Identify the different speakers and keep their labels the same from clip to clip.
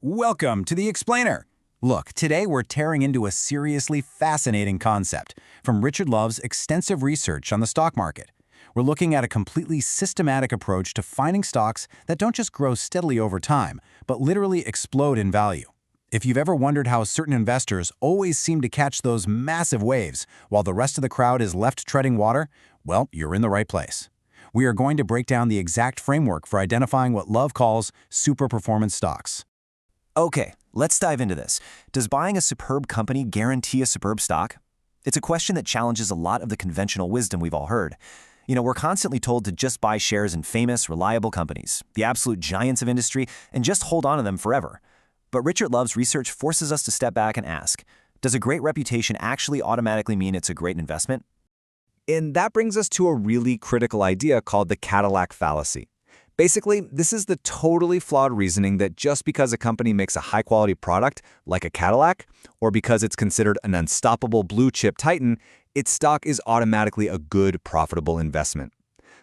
Speaker 1: Welcome to the Explainer. Look, today we're tearing into a seriously fascinating concept from Richard Love's extensive research on the stock market. We're looking at a completely systematic approach to finding stocks that don't just grow steadily over time, but literally explode in value. If you've ever wondered how certain investors always seem to catch those massive waves while the rest of the crowd is left treading water, well, you're in the right place. We are going to break down the exact framework for identifying what Love calls superperformance stocks.
Speaker 2: Okay, let's dive into this. Does buying a superb company guarantee a superb stock? It's a question that challenges a lot of the conventional wisdom we've all heard. We're constantly told to just buy shares in famous, reliable companies, the absolute giants of industry, and just hold on to them forever. But Richard Love's research forces us to step back and ask, does a great reputation actually automatically mean it's a great investment?
Speaker 3: And that brings us to a really critical idea called the Cadillac fallacy. Basically, this is the totally flawed reasoning that just because a company makes a high-quality product, like a Cadillac, or because it's considered an unstoppable blue-chip titan, its stock is automatically a good, profitable investment.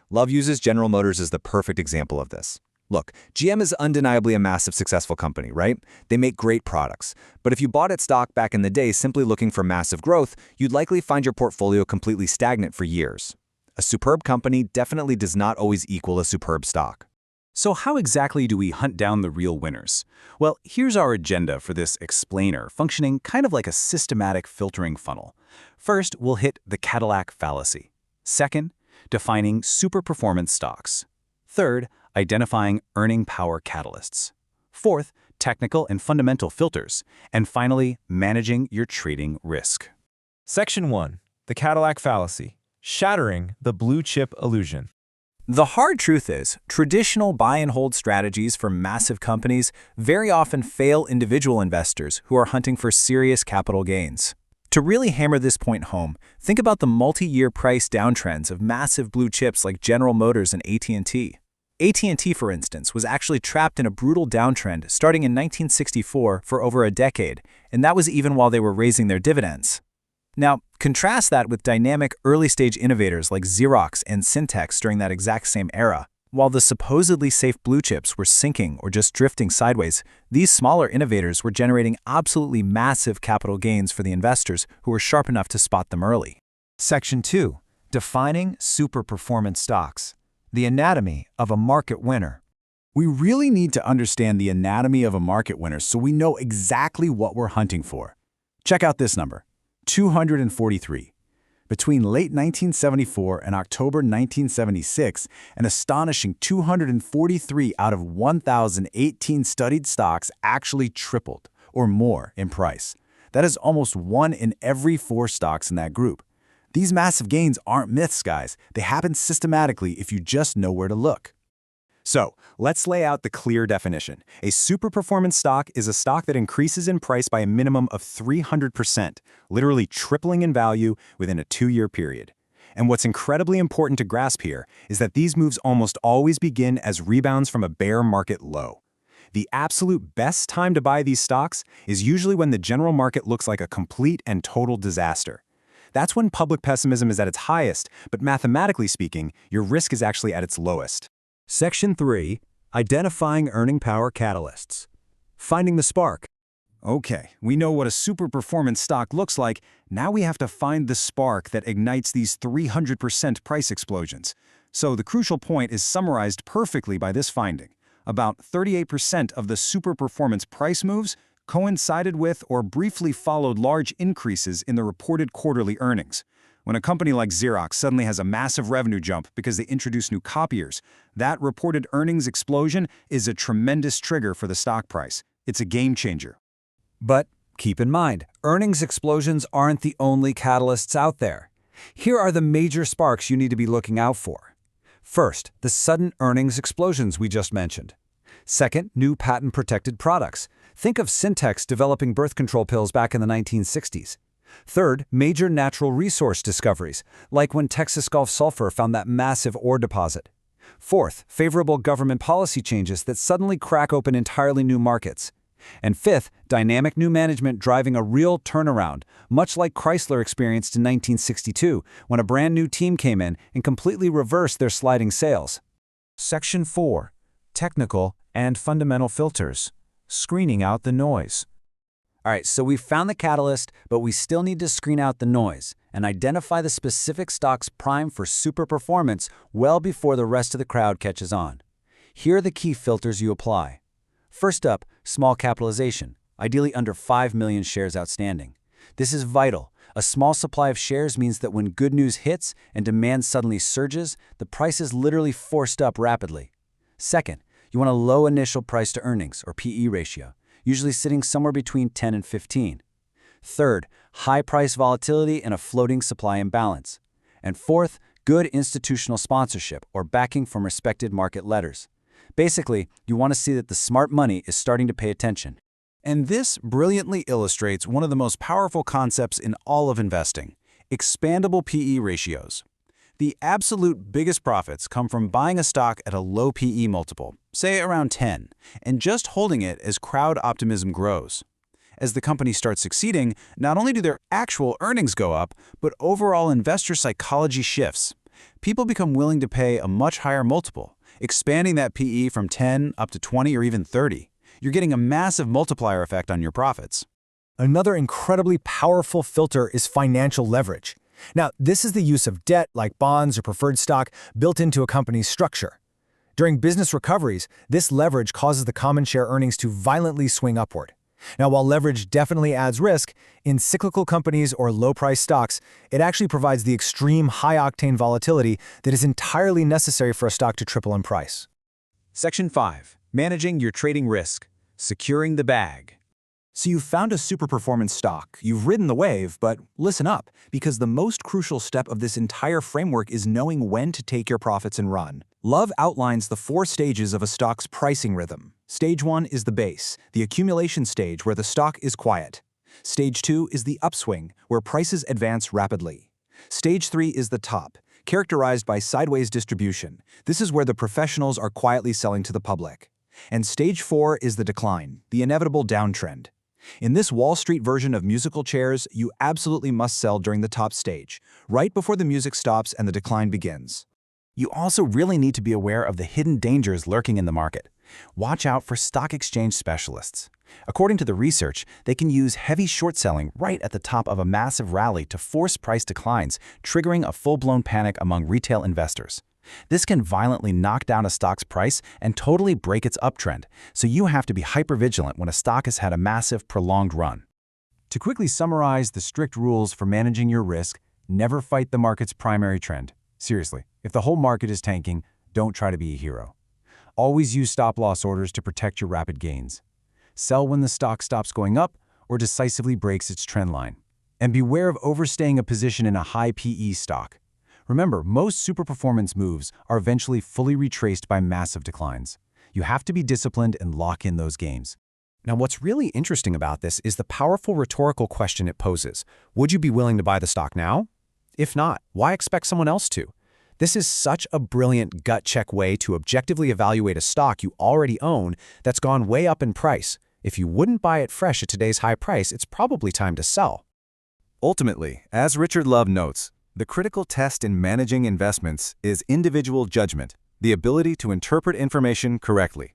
Speaker 3: Love uses General Motors as the perfect example of this. Look, GM is undeniably a massive successful company, right? They make great products. But if you bought its stock back in the day simply looking for massive growth, you'd likely find your portfolio completely stagnant for years. A superb company definitely does not always equal a superb stock.
Speaker 1: So how exactly do we hunt down the real winners? Well, here's our agenda for this explainer, functioning kind of like a systematic filtering funnel. First, we'll hit the Cadillac fallacy. Second, defining superperformance stocks. Third, identifying earning power catalysts. Fourth, technical and fundamental filters. And finally, managing your trading risk.
Speaker 4: Section 1. The Cadillac fallacy. Shattering the blue chip illusion.
Speaker 1: The hard truth is, traditional buy-and-hold strategies for massive companies very often fail individual investors who are hunting for serious capital gains. To really hammer this point home, think about the multi-year price downtrends of massive blue chips like General Motors and AT&T. AT&T, for instance, was actually trapped in a brutal downtrend starting in 1964 for over a decade, and that was even while they were raising their dividends. Now, contrast that with dynamic early-stage innovators like Xerox and Syntex during that exact same era. While the supposedly safe blue chips were sinking or just drifting sideways, these smaller innovators were generating absolutely massive capital gains for the investors who were sharp enough to spot them early.
Speaker 5: Section 2. Defining superperformance stocks. The anatomy of a market winner.
Speaker 1: We really need to understand the anatomy of a market winner so we know exactly what we're hunting for. Check out this number. 243. Between late 1974 and October 1976, an astonishing 243 out of 1,018 studied stocks actually tripled or more in price. That is almost 1 in every 4 stocks in that group. These massive gains aren't myths, guys. They happen systematically if you just know where to look.
Speaker 3: So, let's lay out the clear definition. A superperformance stock is a stock that increases in price by a minimum of 300%, literally tripling in value within a 2-year period. And what's incredibly important to grasp here is that these moves almost always begin as rebounds from a bear market low. The absolute best time to buy these stocks is usually when the general market looks like a complete and total disaster. That's when public pessimism is at its highest, but mathematically speaking, your risk is actually at its lowest.
Speaker 5: Section 3. Identifying earning power catalysts. Finding the spark.
Speaker 1: Okay, we know what a superperformance stock looks like. Now we have to find the spark that ignites these 300% price explosions. So the crucial point is summarized perfectly by this finding. About 38% of the superperformance price moves coincided with or briefly followed large increases in the reported quarterly earnings. When a company like Xerox suddenly has a massive revenue jump because they introduce new copiers, that reported earnings explosion is a tremendous trigger for the stock price. It's a game changer.
Speaker 5: But keep in mind, earnings explosions aren't the only catalysts out there. Here are the major sparks you need to be looking out for. First, the sudden earnings explosions we just mentioned. Second, new patent-protected products. Think of Syntex developing birth control pills back in the 1960s. Third, major natural resource discoveries, like when Texas Gulf Sulfur found that massive ore deposit. Fourth, favorable government policy changes that suddenly crack open entirely new markets. And fifth, dynamic new management driving a real turnaround, much like Chrysler experienced in 1962, when a brand new team came in and completely reversed their sliding sales.
Speaker 4: Section 4. Technical and fundamental filters.
Speaker 1: screening out the noise.
Speaker 5: All right, so we found the catalyst, but we still need to screen out the noise and identify the specific stocks primed for super performance well before the rest of the crowd catches on. Here are the key filters you apply. First up, small capitalization, ideally under 5 million shares outstanding. This is vital. A small supply of shares means that when good news hits and demand suddenly surges, the price is literally forced up rapidly. Second, you want a low initial price to earnings, or PE ratio, usually sitting somewhere between 10 and 15. Third, high price volatility and a floating supply imbalance. And fourth, good institutional sponsorship or backing from respected market leaders. Basically, you want to see that the smart money is starting to pay attention.
Speaker 1: And this brilliantly illustrates one of the most powerful concepts in all of investing: expandable PE ratios. The absolute biggest profits come from buying a stock at a low PE multiple, say around 10, and just holding it as crowd optimism grows. As the company starts succeeding, not only do their actual earnings go up, but overall investor psychology shifts. People become willing to pay a much higher multiple, expanding that PE from 10 up to 20 or even 30. You're getting a massive multiplier effect on your profits.
Speaker 6: Another incredibly powerful filter is financial leverage. Now, this is the use of debt, like bonds or preferred stock, built into a company's structure. During business recoveries, this leverage causes the common share earnings to violently swing upward. Now, while leverage definitely adds risk, in cyclical companies or low-price stocks, it actually provides the extreme high-octane volatility that is entirely necessary for a stock to triple in price.
Speaker 1: Section 5. Managing your trading risk. Securing the bag.
Speaker 7: So you've found a superperformance stock, you've ridden the wave, but listen up, because the most crucial step of this entire framework is knowing when to take your profits and run. Love outlines the 4 stages of a stock's pricing rhythm. Stage 1 is the base, the accumulation stage where the stock is quiet. Stage 2 is the upswing, where prices advance rapidly. Stage 3 is the top, characterized by sideways distribution. This is where the professionals are quietly selling to the public. And stage 4 is the decline, the inevitable downtrend. In this Wall Street version of musical chairs, you absolutely must sell during the top stage, right before the music stops and the decline begins.
Speaker 1: You also really need to be aware of the hidden dangers lurking in the market. Watch out for stock exchange specialists. According to the research, they can use heavy short selling right at the top of a massive rally to force price declines, triggering a full-blown panic among retail investors. This can violently knock down a stock's price and totally break its uptrend, so you have to be hypervigilant when a stock has had a massive, prolonged run. To quickly summarize the strict rules for managing your risk, never fight the market's primary trend. Seriously, if the whole market is tanking, don't try to be a hero. Always use stop-loss orders to protect your rapid gains. Sell when the stock stops going up or decisively breaks its trend line. And beware of overstaying a position in a high PE stock. Remember, most superperformance moves are eventually fully retraced by massive declines. You have to be disciplined and lock in those gains. Now, what's really interesting about this is the powerful rhetorical question it poses. Would you be willing to buy the stock now? If not, why expect someone else to? This is such a brilliant gut check way to objectively evaluate a stock you already own that's gone way up in price. If you wouldn't buy it fresh at today's high price, it's probably time to sell.
Speaker 3: Ultimately, as Richard Love notes, the critical test in managing investments is individual judgment, the ability to interpret information correctly.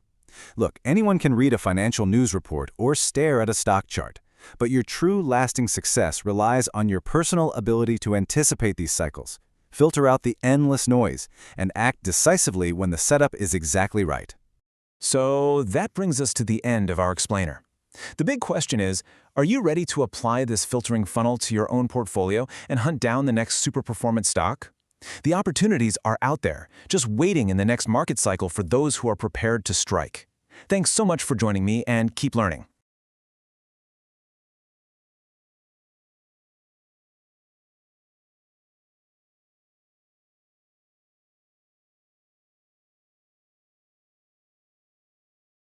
Speaker 3: Look, anyone can read a financial news report or stare at a stock chart, but your true lasting success relies on your personal ability to anticipate these cycles, filter out the endless noise, and act decisively when the setup is exactly right.
Speaker 6: So that brings us to the end of our explainer. The big question is, are you ready to apply this filtering funnel to your own portfolio and hunt down the next superperformance stock? The opportunities are out there, just waiting in the next market cycle for those who are prepared to strike. Thanks so much for joining me, and keep learning.